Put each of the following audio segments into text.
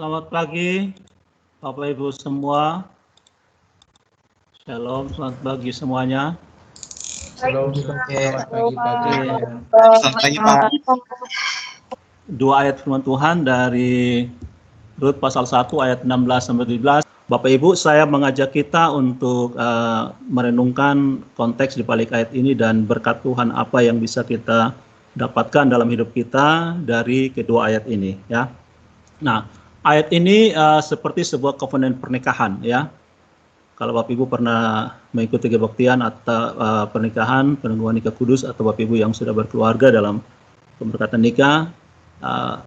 Selamat pagi, Bapak Ibu semua. Shalom, selamat pagi semuanya. Shalom, selamat pagi Pak. Selamat pagi Pak. Dua ayat firman Tuhan dari Rut pasal 1 ayat 16 sampai 17. Bapak Ibu, saya mengajak kita untuk merenungkan konteks di balik ayat ini dan berkat Tuhan apa yang bisa kita dapatkan dalam hidup kita dari kedua ayat ini, ya. Nah, ayat ini seperti sebuah kovenant pernikahan, ya. Kalau Bapak Ibu pernah mengikuti kebaktian atau pernikahan, penangguhan nikah kudus, atau Bapak Ibu yang sudah berkeluarga dalam pemberkatan nikah,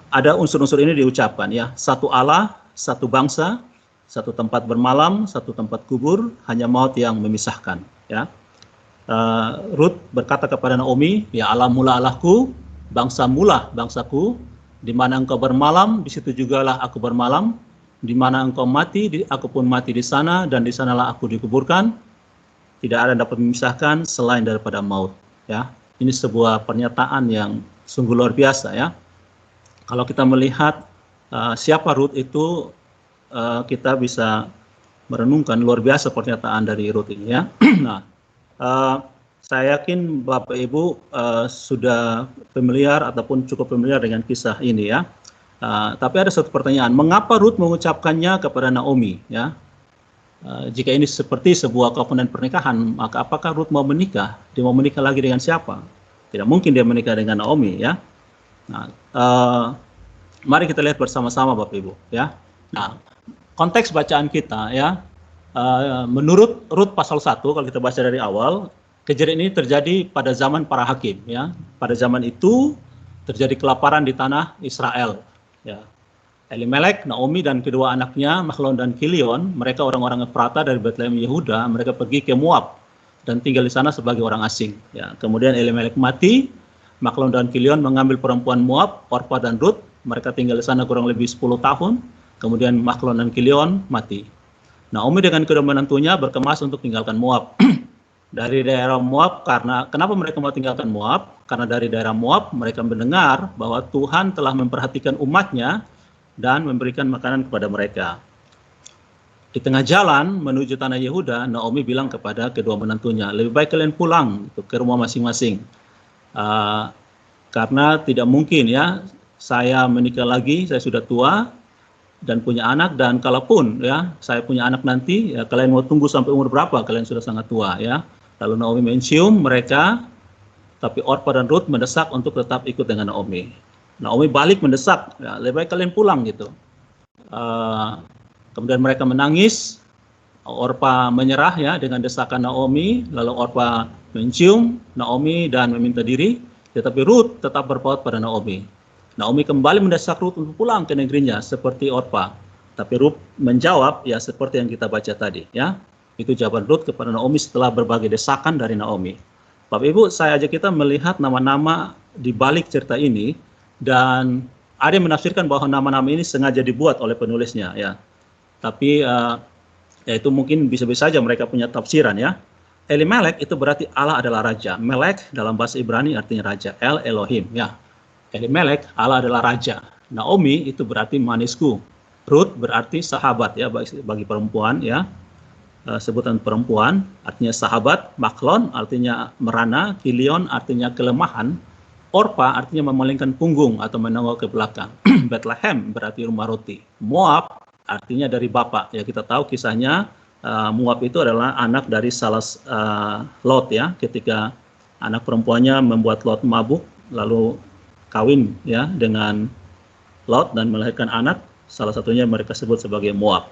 ada unsur-unsur ini diucapkan, ya. Satu Allah, satu bangsa, satu tempat bermalam, satu tempat kubur, hanya maut yang memisahkan, ya. Rut berkata kepada Naomi, ya Allah mula Allahku, bangsa mula bangsaku, di mana engkau bermalam, di situ jugalah aku bermalam, di mana engkau mati, aku pun mati di sana, dan di sanalah aku dikuburkan. Tidak ada yang dapat memisahkan selain daripada maut, ya. Ini sebuah pernyataan yang sungguh luar biasa, ya. Kalau kita melihat siapa Rut itu, kita bisa merenungkan luar biasa pernyataan dari Rut ini, ya. Nah, saya yakin Bapak Ibu sudah familiar ataupun cukup familiar dengan kisah ini, ya. Tapi ada satu pertanyaan, mengapa Rut mengucapkannya kepada Naomi, ya? Jika ini seperti sebuah kovenant pernikahan, maka apakah Rut mau menikah? Dia mau menikah lagi dengan siapa? Tidak mungkin dia menikah dengan Naomi, ya. Nah, mari kita lihat bersama-sama Bapak Ibu, ya. Nah, konteks bacaan kita, ya, menurut Rut pasal 1, kalau kita baca dari awal, kejadian ini terjadi pada zaman para hakim, ya. Pada zaman itu terjadi kelaparan di tanah Israel, ya. Elimelek, Naomi dan kedua anaknya, Mahlon dan Kilion, mereka orang-orang Efrata dari Bethlehem Yehuda, mereka pergi ke Moab dan tinggal di sana sebagai orang asing, ya. Kemudian Elimelek mati, Mahlon dan Kilion mengambil perempuan Moab, Orpa dan Rut, mereka tinggal di sana kurang lebih 10 tahun, kemudian Mahlon dan Kilion mati. Naomi dengan kedua menantunya berkemas untuk tinggalkan Moab. Dari daerah Moab, kenapa mereka mau tinggalkan Moab? Karena dari daerah Moab mereka mendengar bahwa Tuhan telah memperhatikan umatnya dan memberikan makanan kepada mereka. Di tengah jalan menuju tanah Yehuda, Naomi bilang kepada kedua menantunya, lebih baik kalian pulang ke rumah masing-masing. Karena tidak mungkin, ya, saya menikah lagi, saya sudah tua dan punya anak, dan kalaupun, ya, saya punya anak nanti, ya, kalian mau tunggu sampai umur berapa? Kalian sudah sangat tua, ya. Lalu Naomi mencium mereka, tapi Orpa dan Rut mendesak untuk tetap ikut dengan Naomi. Naomi balik mendesak, ya, lebih baik kalian pulang, gitu. Kemudian mereka menangis, Orpa menyerah, ya, dengan desakan Naomi, lalu Orpa mencium Naomi dan meminta diri, tetapi Rut tetap berpaut pada Naomi. Naomi kembali mendesak Rut untuk pulang ke negerinya seperti Orpa. Tapi Rut menjawab, ya, seperti yang kita baca tadi, ya. Itu jawaban Rut kepada Naomi setelah berbagai desakan dari Naomi. Bapak Ibu, saya ajak kita melihat nama-nama di balik cerita ini, dan ada yang menafsirkan bahwa nama-nama ini sengaja dibuat oleh penulisnya, ya. Tapi ya itu mungkin bisa-bisa saja mereka punya tafsiran, ya. Elimelek itu berarti Allah adalah raja. Melek dalam bahasa Ibrani artinya raja. El Elohim, ya. Elimelek, Allah adalah raja. Naomi itu berarti manisku. Rut berarti sahabat, ya, bagi perempuan, ya. Sebutan perempuan artinya sahabat. Mahlon artinya merana. Kilion artinya kelemahan. Orpa artinya memalingkan punggung atau menengok ke belakang. Bethlehem berarti rumah roti. Moab artinya dari bapak. Ya, kita tahu kisahnya, Moab itu adalah anak dari salah Lot, ya. Ketika anak perempuannya membuat Lot mabuk, lalu kawin, ya, dengan Lot dan melahirkan anak, salah satunya mereka sebut sebagai Moab.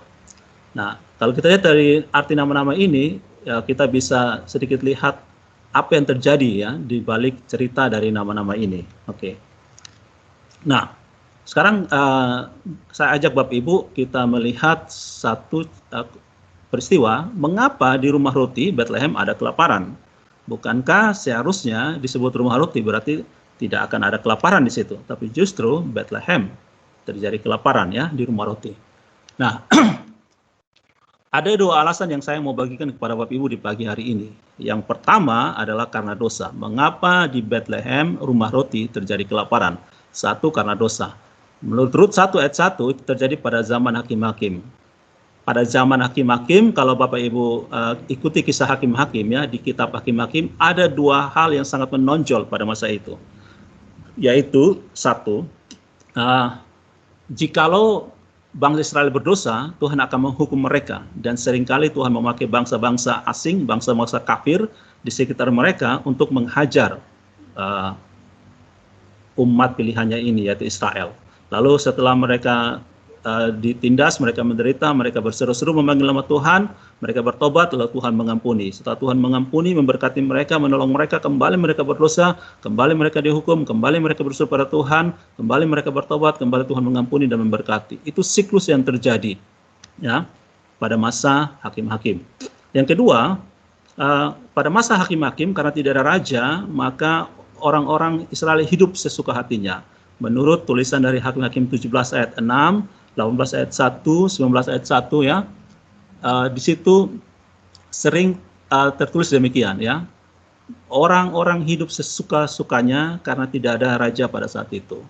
Nah, kalau kita lihat dari arti nama-nama ini, ya, kita bisa sedikit lihat apa yang terjadi, ya, di balik cerita dari nama-nama ini. Oke. Nah, sekarang saya ajak Bapak Ibu kita melihat satu peristiwa, mengapa di rumah roti Bethlehem ada kelaparan. Bukankah seharusnya disebut rumah roti berarti tidak akan ada kelaparan di situ, tapi justru Bethlehem terjadi kelaparan, ya, di rumah roti. Nah, ada dua alasan yang saya mau bagikan kepada Bapak Ibu di pagi hari ini. Yang pertama adalah karena dosa. Mengapa di Bethlehem rumah roti terjadi kelaparan? Satu, karena dosa. Menurut Rut 1 ayat 1 itu terjadi pada zaman hakim-hakim. Pada zaman hakim-hakim, kalau Bapak Ibu ikuti kisah hakim-hakim ya, di kitab hakim-hakim ada dua hal yang sangat menonjol pada masa itu. Yaitu satu, jikalau bangsa Israel berdosa, Tuhan akan menghukum mereka. Dan seringkali Tuhan memakai bangsa-bangsa asing, bangsa-bangsa kafir di sekitar mereka untuk menghajar umat pilihannya ini, yaitu Israel. Lalu setelah mereka ditindas, mereka menderita, mereka berseru-seru memanggil nama Tuhan, mereka bertobat, lalu Tuhan mengampuni. Setelah Tuhan mengampuni, memberkati mereka, menolong mereka, kembali mereka berdosa, kembali mereka dihukum, kembali mereka berseru pada Tuhan, kembali mereka bertobat, kembali Tuhan mengampuni dan memberkati. Itu siklus yang terjadi ya pada masa hakim-hakim. Yang kedua, pada masa hakim-hakim karena tidak ada raja, maka orang-orang Israel hidup sesuka hatinya. Menurut tulisan dari Hakim-Hakim 17 ayat 6, 18 ayat 1, 19 ayat 1 ya. Di situ sering tertulis demikian ya. Orang-orang hidup sesuka-sukanya karena tidak ada raja pada saat itu.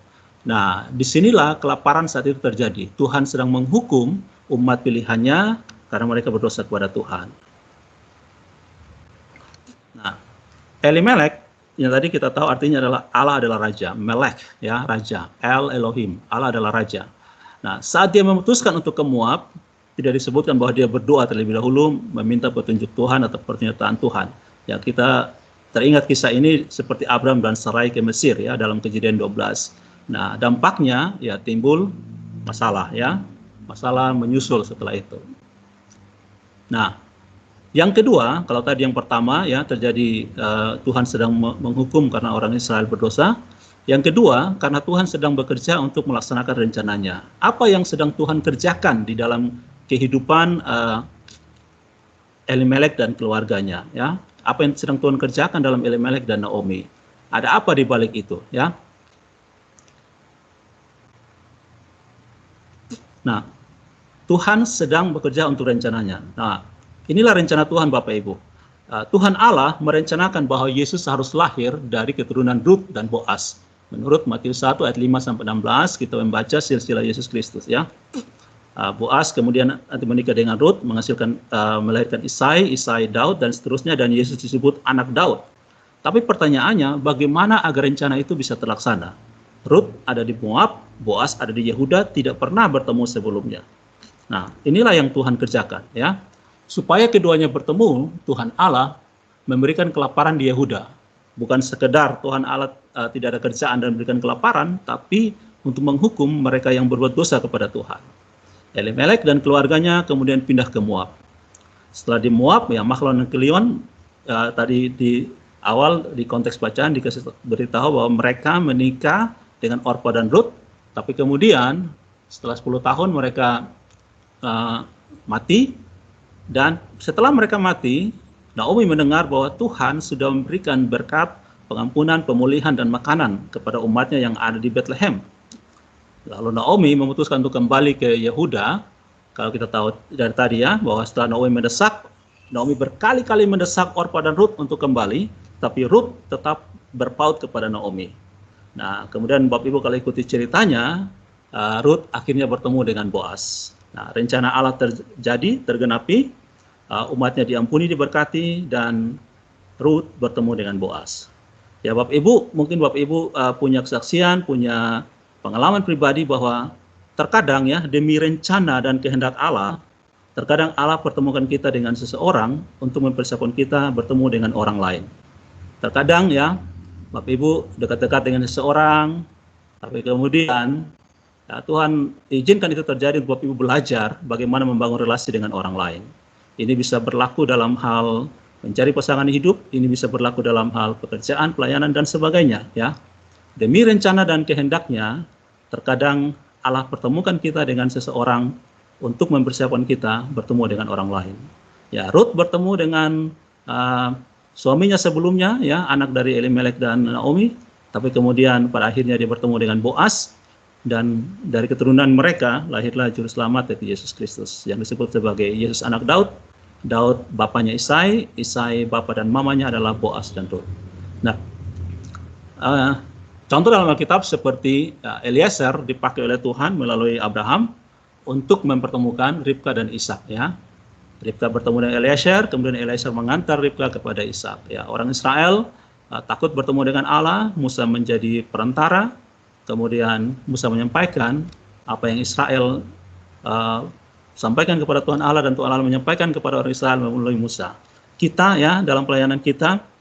Nah, disinilah kelaparan saat itu terjadi. Tuhan sedang menghukum umat pilihannya karena mereka berdosa kepada Tuhan. Nah, Elimelek yang tadi kita tahu artinya adalah Allah adalah raja, Melek ya, raja, El Elohim, Allah adalah raja. Nah, saat dia memutuskan untuk ke Moab, tidak disebutkan bahwa dia berdoa terlebih dahulu meminta petunjuk Tuhan atau pernyataan Tuhan. Ya, kita teringat kisah ini seperti Abram dan Sarai ke Mesir ya dalam Kejadian 12. Nah, dampaknya ya timbul masalah ya. Masalah menyusul setelah itu. Nah, yang kedua, kalau tadi yang pertama ya terjadi Tuhan sedang menghukum karena orang Israel berdosa. Yang kedua, karena Tuhan sedang bekerja untuk melaksanakan rencananya. Apa yang sedang Tuhan kerjakan di dalam kehidupan Elimelek dan keluarganya ya? Apa yang sedang Tuhan kerjakan dalam Elimelek dan Naomi? Ada apa di balik itu ya? Nah, Tuhan sedang bekerja untuk rencananya. Nah, inilah rencana Tuhan Bapak Ibu. Tuhan Allah merencanakan bahwa Yesus harus lahir dari keturunan Rut dan Boaz. Menurut Matius 1 ayat 5-16 kita membaca silsilah Yesus Kristus ya. Boaz kemudian nanti menikah dengan Rut, melahirkan Isai, Daud dan seterusnya, dan Yesus disebut anak Daud. Tapi pertanyaannya, bagaimana agar rencana itu bisa terlaksana? Rut ada di Moab, Boaz ada di Yehuda, tidak pernah bertemu sebelumnya. Nah, inilah yang Tuhan kerjakan ya. Supaya keduanya bertemu, Tuhan Allah memberikan kelaparan di Yehuda. Bukan sekedar Tuhan Allah tidak ada kerjaan dan memberikan kelaparan, tapi untuk menghukum mereka yang berbuat dosa kepada Tuhan. Elimelek dan keluarganya kemudian pindah ke Moab. Setelah di Moab, ya Mahlon dan Kilion tadi di awal di konteks bacaan dikasih beritahu bahwa mereka menikah dengan Orpa dan Rut, tapi kemudian setelah 10 tahun mereka mati. Dan setelah mereka mati, Naomi mendengar bahwa Tuhan sudah memberikan berkat, pengampunan, pemulihan, dan makanan kepada umatnya yang ada di Bethlehem. Lalu Naomi memutuskan untuk kembali ke Yehuda. Kalau kita tahu dari tadi ya, bahwa setelah Naomi berkali-kali mendesak Orpa dan Rut untuk kembali, tapi Rut tetap berpaut kepada Naomi. Nah, kemudian Bapak Ibu kalau ikuti ceritanya, Rut akhirnya bertemu dengan Boaz. Nah, rencana Allah terjadi, tergenapi, umatnya diampuni, diberkati, dan Rut bertemu dengan Boaz. Ya Bapak Ibu, mungkin Bapak Ibu punya kesaksian, punya pengalaman pribadi bahwa terkadang ya demi rencana dan kehendak Allah, terkadang Allah pertemukan kita dengan seseorang untuk mempersiapkan kita bertemu dengan orang lain. Terkadang ya Bapak Ibu dekat-dekat dengan seseorang, tapi kemudian ya, Tuhan izinkan itu terjadi untuk Bapak Ibu belajar bagaimana membangun relasi dengan orang lain. Ini bisa berlaku dalam hal mencari pasangan hidup, ini bisa berlaku dalam hal pekerjaan, pelayanan, dan sebagainya. Ya, demi rencana dan kehendaknya, terkadang Allah pertemukan kita dengan seseorang untuk mempersiapkan kita bertemu dengan orang lain. Ya, Rut bertemu dengan suaminya sebelumnya, ya, anak dari Elimelek dan Naomi, tapi kemudian pada akhirnya dia bertemu dengan Boaz, dan dari keturunan mereka lahirlah juru selamat yaitu Yesus Kristus yang disebut sebagai Yesus anak Daud. Daud bapaknya Isai bapak dan mamanya adalah Boaz dan Rut. Nah, Contoh dalam Alkitab seperti Eliezer dipakai oleh Tuhan melalui Abraham untuk mempertemukan Ribka dan Ishak, ya. Ribka bertemu dengan Eliezer, kemudian Eliezer mengantar Ribka kepada Ishak. Ya, orang Israel takut bertemu dengan Allah, Musa menjadi perantara, kemudian Musa menyampaikan apa yang Israel sampaikan kepada Tuhan Allah, dan Tuhan Allah menyampaikan kepada orang Israel melalui Musa. Kita, ya, dalam pelayanan kita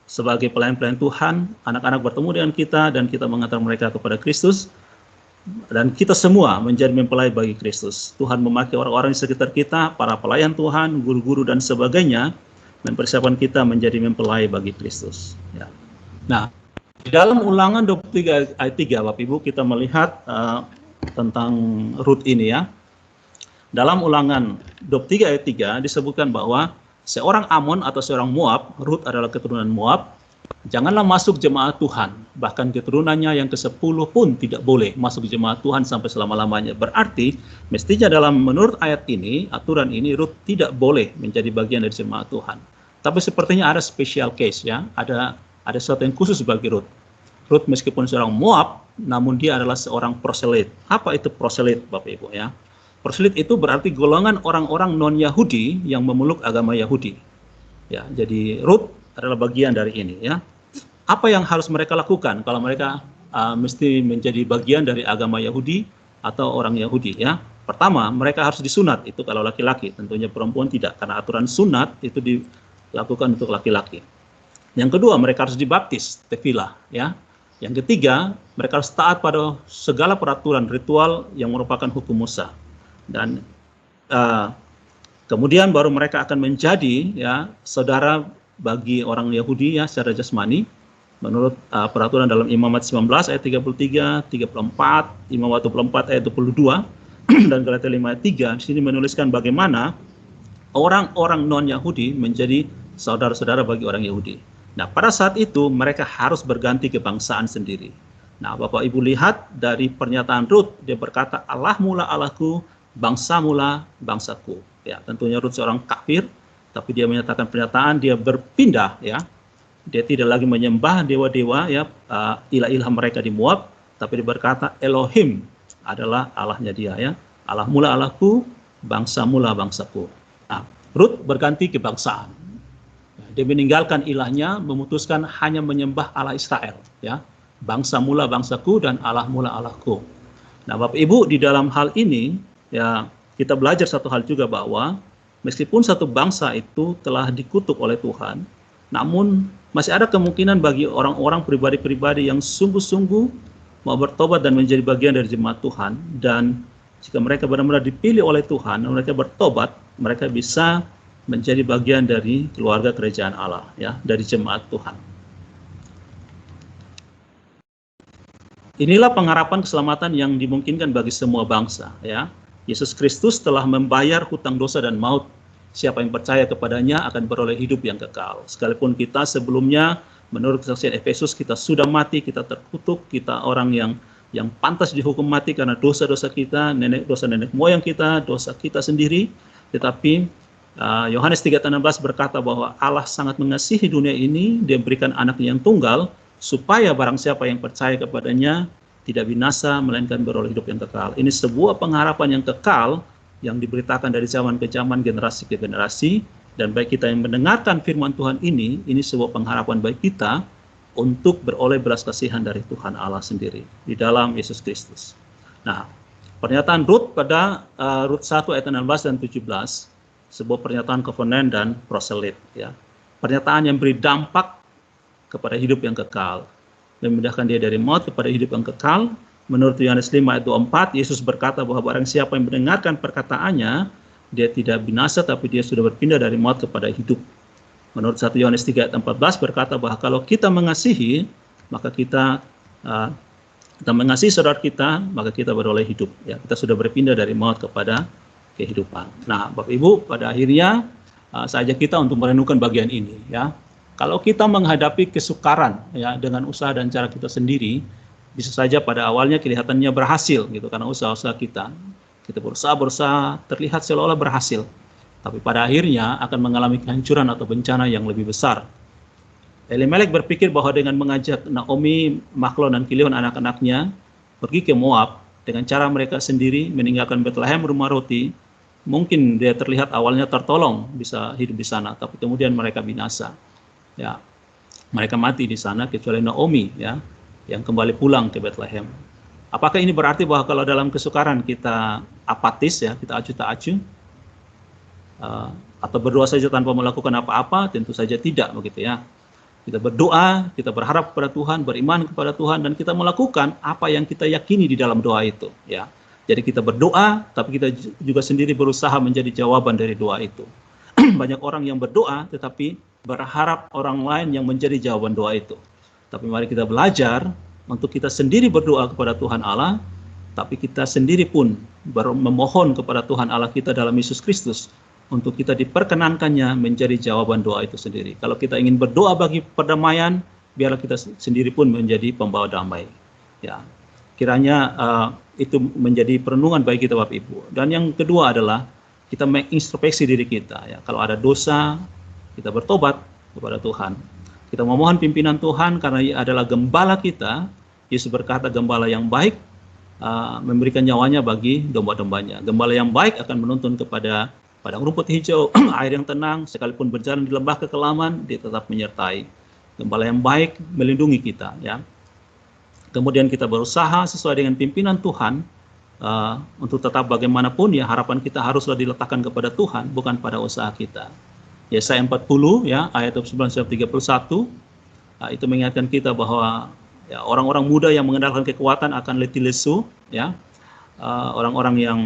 sebagai pelayan-pelayan Tuhan, anak-anak bertemu dengan kita dan kita mengantar mereka kepada Kristus, dan kita semua menjadi mempelai bagi Kristus. Tuhan memakai orang-orang di sekitar kita, para pelayan Tuhan, guru-guru dan sebagainya, mempersiapkan kita menjadi mempelai bagi Kristus. Ya. Nah, di dalam Ulangan 23 ayat 3, Bapak Ibu, kita melihat tentang Rut ini, ya. Dalam Ulangan 23 ayat 3 disebutkan bahwa seorang Amon atau seorang Moab, Rut adalah keturunan Moab, janganlah masuk jemaat Tuhan, bahkan keturunannya yang ke-10 pun tidak boleh masuk jemaat Tuhan sampai selama-lamanya. Berarti mestinya menurut ayat ini, aturan ini, Rut tidak boleh menjadi bagian dari jemaat Tuhan. Tapi sepertinya ada special case, ya, ada sesuatu yang khusus bagi Rut. Rut meskipun seorang Moab, namun dia adalah seorang proselit. Apa itu proselit, Bapak Ibu, ya? Proselit itu berarti golongan orang-orang non-Yahudi yang memeluk agama Yahudi. Ya, jadi Rut adalah bagian dari ini, ya. Apa yang harus mereka lakukan kalau mereka mesti menjadi bagian dari agama Yahudi atau orang Yahudi, ya? Pertama, mereka harus disunat, itu kalau laki-laki. Tentunya perempuan tidak, karena aturan sunat itu dilakukan untuk laki-laki. Yang kedua, mereka harus dibaptis, tefilah, ya. Yang ketiga, mereka harus taat pada segala peraturan ritual yang merupakan hukum Musa. Dan kemudian baru mereka akan menjadi, ya, saudara bagi orang Yahudi, ya, secara jasmani menurut peraturan dalam Imamat 19 ayat 33, 34, Imamat 24 ayat 22 dan Galatia 5 ayat 3. Di sini menuliskan bagaimana orang-orang non-Yahudi menjadi saudara-saudara bagi orang Yahudi. Nah, pada saat itu mereka harus berganti kebangsaan sendiri. Nah, Bapak Ibu lihat dari pernyataan Rut, dia berkata, Allah mula Allahku, bangsa mula bangsaku. Ya, tentunya Rut seorang kafir, tapi dia menyatakan pernyataan, dia berpindah, ya. Dia tidak lagi menyembah dewa-dewa, ya, ilah-ilah mereka di Moab, tapi dia berkata Elohim adalah Allahnya dia, ya. Allah mula Allahku, bangsa mula bangsaku. Nah, Rut berganti kebangsaan. Dia meninggalkan ilahnya, memutuskan hanya menyembah Allah Israel, ya. Bangsa mula bangsaku dan Allah mula Allahku. Nah, Bapak Ibu, di dalam hal ini, ya, kita belajar satu hal juga, bahwa meskipun satu bangsa itu telah dikutuk oleh Tuhan, namun masih ada kemungkinan bagi orang-orang pribadi-pribadi yang sungguh-sungguh mau bertobat dan menjadi bagian dari jemaat Tuhan. Dan jika mereka benar-benar dipilih oleh Tuhan, mereka bertobat, mereka bisa menjadi bagian dari keluarga kerajaan Allah, ya, dari jemaat Tuhan. Inilah pengharapan keselamatan yang dimungkinkan bagi semua bangsa, ya. Yesus Kristus telah membayar hutang dosa dan maut. Siapa yang percaya kepadanya akan beroleh hidup yang kekal. Sekalipun kita sebelumnya, menurut kesaksian Efesus, kita sudah mati, kita terkutuk, kita orang yang pantas dihukum mati karena dosa-dosa kita, dosa nenek moyang kita, dosa kita sendiri. Tetapi Yohanes 3:16 berkata bahwa Allah sangat mengasihi dunia ini, Dia berikan anaknya yang tunggal, supaya barang siapa yang percaya kepadanya tidak binasa, melainkan beroleh hidup yang kekal. Ini sebuah pengharapan yang kekal, yang diberitakan dari zaman ke zaman, generasi ke generasi. Dan baik kita yang mendengarkan firman Tuhan ini sebuah pengharapan bagi kita untuk beroleh belas kasihan dari Tuhan Allah sendiri di dalam Yesus Kristus. Nah, pernyataan Rut pada Rut 1 ayat 16 dan 17, sebuah pernyataan covenant dan proselit, ya. Pernyataan yang beri dampak kepada hidup yang kekal, memindahkan dia dari maut kepada hidup yang kekal. Menurut Yohanes 5 ayat 24, Yesus berkata bahwa barang siapa yang mendengarkan perkataannya, dia tidak binasa, tapi dia sudah berpindah dari maut kepada hidup. Menurut 1 Yohanes 3 ayat 14 berkata bahwa kalau kita mengasihi, maka kita mengasihi saudara kita, maka kita beroleh hidup. Ya, kita sudah berpindah dari maut kepada kehidupan. Nah, Bapak Ibu, pada akhirnya saya ajak kita untuk merenungkan bagian ini, ya. Kalau kita menghadapi kesukaran, ya, dengan usaha dan cara kita sendiri, bisa saja pada awalnya kelihatannya berhasil, gitu, karena usaha-usaha kita berusaha terlihat seolah-olah berhasil, tapi pada akhirnya akan mengalami kehancuran atau bencana yang lebih besar. Elimelek berpikir bahwa dengan mengajak Naomi, Mahlon, dan Kilion anak-anaknya pergi ke Moab dengan cara mereka sendiri meninggalkan Bethlehem rumah roti, mungkin dia terlihat awalnya tertolong bisa hidup di sana, tapi kemudian mereka binasa. Ya, mereka mati di sana kecuali Naomi ya yang kembali pulang ke Bethlehem. Apakah ini berarti bahwa kalau dalam kesukaran kita apatis ya, kita acuh tak acuh, atau berdoa saja tanpa melakukan apa-apa? Tentu saja tidak begitu ya. Kita berdoa, kita berharap kepada Tuhan, beriman kepada Tuhan, dan kita melakukan apa yang kita yakini di dalam doa itu. Ya, jadi kita berdoa, tapi kita juga sendiri berusaha menjadi jawaban dari doa itu. Banyak orang yang berdoa, tetapi berharap orang lain yang menjadi jawaban doa itu. Tapi mari kita belajar untuk kita sendiri berdoa kepada Tuhan Allah, tapi kita sendiri pun memohon kepada Tuhan Allah kita dalam Yesus Kristus, untuk kita diperkenankannya menjadi jawaban doa itu sendiri. Kalau kita ingin berdoa bagi perdamaian, biarlah kita sendiri pun menjadi pembawa damai. Ya, kiranya itu menjadi perenungan bagi kita Bapak Ibu. Dan yang kedua adalah kita mengintrospeksi diri kita. Ya, kalau ada dosa, kita bertobat kepada Tuhan. Kita memohon pimpinan Tuhan karena Ia adalah gembala kita. Yesus berkata gembala yang baik memberikan nyawanya bagi domba-dombanya. Gembala yang baik akan menuntun kepada padang rumput hijau, air yang tenang, sekalipun berjalan di lembah kekelaman, dia tetap menyertai. Gembala yang baik melindungi kita, ya. Kemudian kita berusaha sesuai dengan pimpinan Tuhan untuk tetap bagaimanapun ya harapan kita haruslah diletakkan kepada Tuhan, bukan pada usaha kita. Yesaya 40 ya ayat 19-31 itu mengingatkan kita bahwa ya, orang-orang muda yang mengandalkan kekuatan akan letih lesu, ya. Orang-orang yang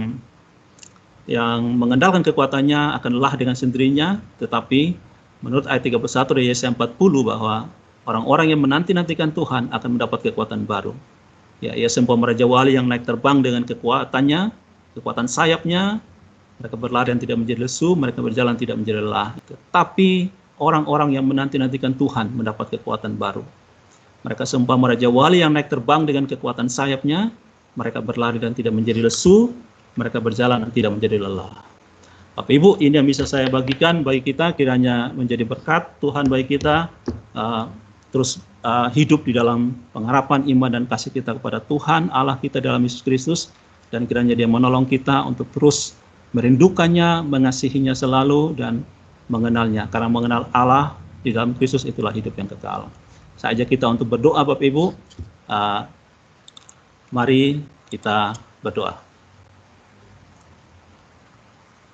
mengandalkan kekuatannya akan lelah dengan sendirinya, tetapi menurut ayat 31 dari Yesaya 40 bahwa orang-orang yang menanti-nantikan Tuhan akan mendapat kekuatan baru. Ya, ia seumpama raja wali yang naik terbang dengan kekuatannya, kekuatan sayapnya, mereka berlari dan tidak menjadi lesu, mereka berjalan tidak menjadi lelah. Tetapi orang-orang yang menanti-nantikan Tuhan mendapat kekuatan baru. Mereka seumpama raja wali yang naik terbang dengan kekuatan sayapnya, mereka berlari dan tidak menjadi lesu, mereka berjalan dan tidak menjadi lelah. Bapak Ibu, ini yang bisa saya bagikan bagi kita, kiranya menjadi berkat Tuhan bagi kita, terus hidup di dalam pengharapan iman dan kasih kita kepada Tuhan Allah kita dalam Yesus Kristus, dan kiranya Dia menolong kita untuk terus merindukannya, mengasihinya selalu, dan mengenalnya. Karena mengenal Allah di dalam Kristus itulah hidup yang kekal. Saya ajak kita untuk berdoa Bapak Ibu. Mari kita berdoa.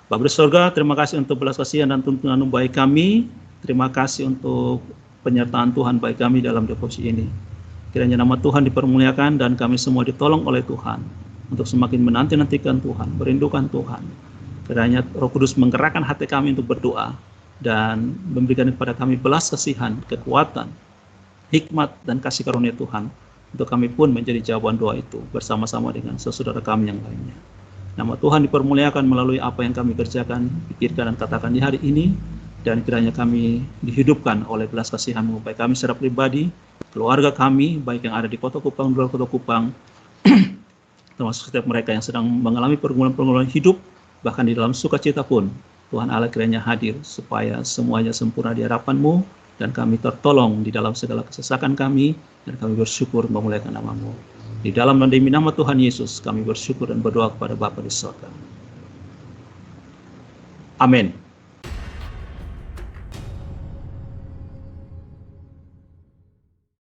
Bapa di surga, terima kasih untuk belas kasihan dan tuntunan baik kami. Terima kasih untuk penyertaan Tuhan baik kami dalam devosi ini. Kiranya nama Tuhan dipermuliakan dan kami semua ditolong oleh Tuhan untuk semakin menanti-nantikan Tuhan, merindukan Tuhan. Kiranya Roh Kudus menggerakkan hati kami untuk berdoa dan memberikan kepada kami belas kasihan, kekuatan, hikmat dan kasih karunia Tuhan untuk kami pun menjadi jawaban doa itu bersama-sama dengan saudara kami yang lainnya. Nama Tuhan dipermuliakan melalui apa yang kami kerjakan, pikirkan dan katakan di hari ini, dan kiranya kami dihidupkan oleh belas kasihan-Mu baik kami secara pribadi, keluarga kami, baik yang ada di Kota Kupang, di luar Kota Kupang, termasuk setiap mereka yang sedang mengalami pergumulan-pergumulan hidup, bahkan di dalam sukacita pun, Tuhan Allah kiranya hadir, supaya semuanya sempurna di hadapan-Mu, dan kami tertolong di dalam segala kesesakan kami, dan kami bersyukur memuliakan nama-Mu. Di dalam dan demi nama Tuhan Yesus, kami bersyukur dan berdoa kepada Bapa di surga. Amin.